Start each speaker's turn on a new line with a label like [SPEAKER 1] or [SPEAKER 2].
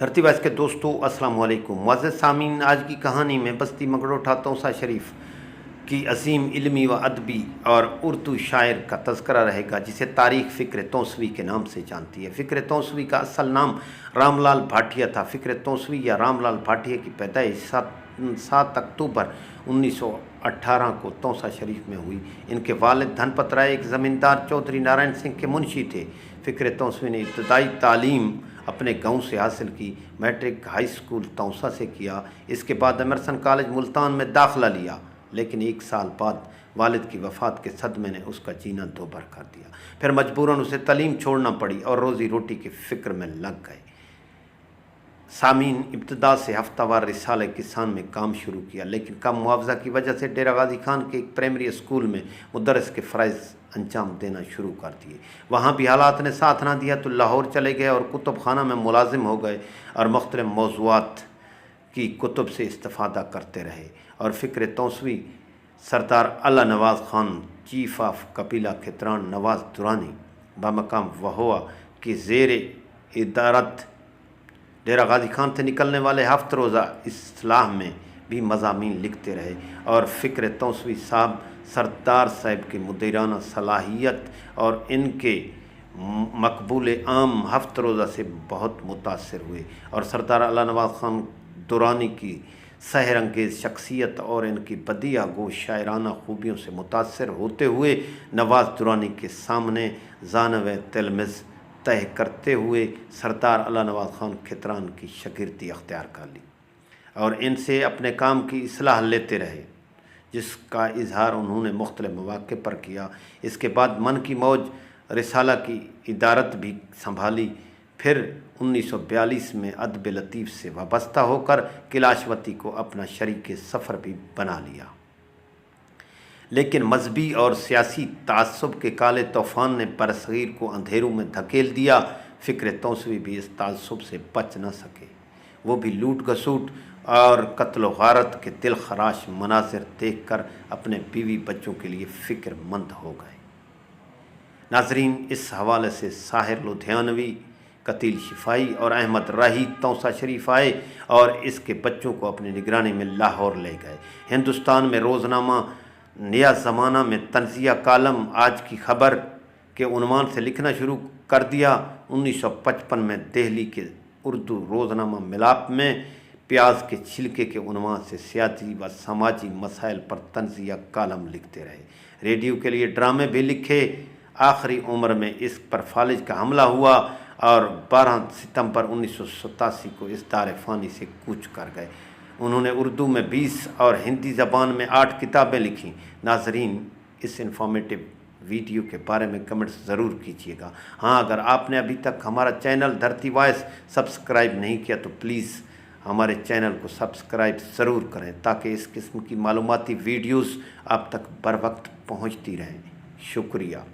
[SPEAKER 1] धरती वाइस के दोस्तों अस्सलाम वालेकुम। मुअज़्ज़ज़ सामीन, आज की कहानी में बस्ती मगरोठा तौसा शरीफ की अजीम इल्मी व अदबी और उर्दू शायर का तज़करा रहेगा, जिसे तारीख़ फ़िक्र तौसवी के नाम से जानती है। फ़िक्र तौसवी का असल नाम रामलाल भाटिया था। फ़िक्र तौसवी या रामलाल भाटिया की पैदाइश 7 अक्टूबर 1918 को तौसा शरीफ में हुई। इनके वालिद धनपत राय एक ज़मींदार चौधरी नारायण सिंह के मुंशी थे। फ़िक्र तौसवी ने इब्तदाई तालीम अपने गांव से हासिल की। मैट्रिक हाई स्कूल तौसा से किया। इसके बाद एमरसन कॉलेज मुल्तान में दाखिला लिया, लेकिन 1 साल बाद वालिद की वफ़ात के सदमे ने उसका जीना दोभर कर दिया। फिर मजबूरन उसे तालीम छोड़ना पड़ी और रोज़ी रोटी की फ़िक्र में लग गए। सामीन, इब्तदा से हफ्तावार रिसाले किसान में काम शुरू किया, लेकिन कम मुआवजा की वजह से डेरा गाजी खान के एक प्राइमरी स्कूल में मुदर्रिस के फ़राइज़ अंजाम देना शुरू कर दिए। वहाँ भी हालात ने साथ ना दिया तो लाहौर चले गए और कुतुब खाना में मुलाजिम हो गए और मुख्तलिफ मौज़ूआत की कुतुब से इस्तिफ़ादा करते रहे। और फ़िक्र तौसवी सरदार अला नवाज़ खान, चीफ ऑफ कबीला खितरान नवाज़ दुरानी बमकाम वहोआ की ज़ेर इदारत डेरा गाजी खान से निकलने वाले हफ्त रोज़ा इस्लाह में भी मज़ामीन लिखते रहे। और फ़िक्र तौसवी साहब सरदार साहब की मुदीराना सलाहियत और इनके मकबूल आम हफ्त रोज़ा से बहुत मुतासर हुए और सरदार अला नवाज़ खान दुरानी की सहर अंगेज़ शख्सियत और इनकी बदिया गो शायराना खूबियों से मुतासर होते हुए नवाज़ दुरानी के सामने जानव तिलमिज़ तय करते हुए सरदार अला नवाज़ खान खितरान की शागिर्दी अख्तियार कर ली और इनसे अपने काम की इस्लाह लेते रहे, जिसका इजहार उन्होंने मुख्तलिफ मौक़े पर किया। इसके बाद मन की मौज रिसाला की इदारत भी संभाली। फिर 1942 में अदब लतीफ़ से वाबस्ता होकर कैलाशवती को अपना शरीक सफ़र भी बना लिया, लेकिन मजहबी और सियासी तासुब के काले तूफ़ान ने बरसगीर को अंधेरों में धकेल दिया। फ़िक्र तौसवी भी इस तासुब से बच न सके। वो भी लूट घसूट और कत्ल गारत के दिल खराश मनाज़िर देख कर अपने बीवी बच्चों के लिए फ़िक्रमंद हो गए। नाजरीन, इस हवाले से साहिर लुधियानवी, कतील शिफाई और अहमद राही तौसा शरीफ आए और इसके बच्चों को अपनी निगरानी में लाहौर ले गए। हिंदुस्तान में रोज़नामा नया ज़माना में तंज़िया कालम आज की खबर के उन्वान से लिखना शुरू कर दिया। 1955 में दिल्ली के उर्दू रोज़नामा मिलाप में प्याज के छिलके के उन्वान से सियासी व समाजी मसाइल पर तंज़िया कालम लिखते रहे। रेडियो के लिए ड्रामे भी लिखे। आखिरी उम्र में इस पर फालिज का हमला हुआ और 12 सितंबर 1987 को इस दार फ़ानी से कूच कर गए। उन्होंने उर्दू में 20 और हिंदी ज़बान में 8 किताबें लिखीं। नाजरीन, इस इन्फॉर्मेटिव वीडियो के बारे में कमेंट्स ज़रूर कीजिएगा। हाँ, अगर आपने अभी तक हमारा चैनल धरती वाइस सब्सक्राइब नहीं किया तो प्लीज़ हमारे चैनल को सब्सक्राइब ज़रूर करें, ताकि इस किस्म की मालूमाती वीडियोज़ आप तक बर वक्त पहुँचती रहें। शुक्रिया।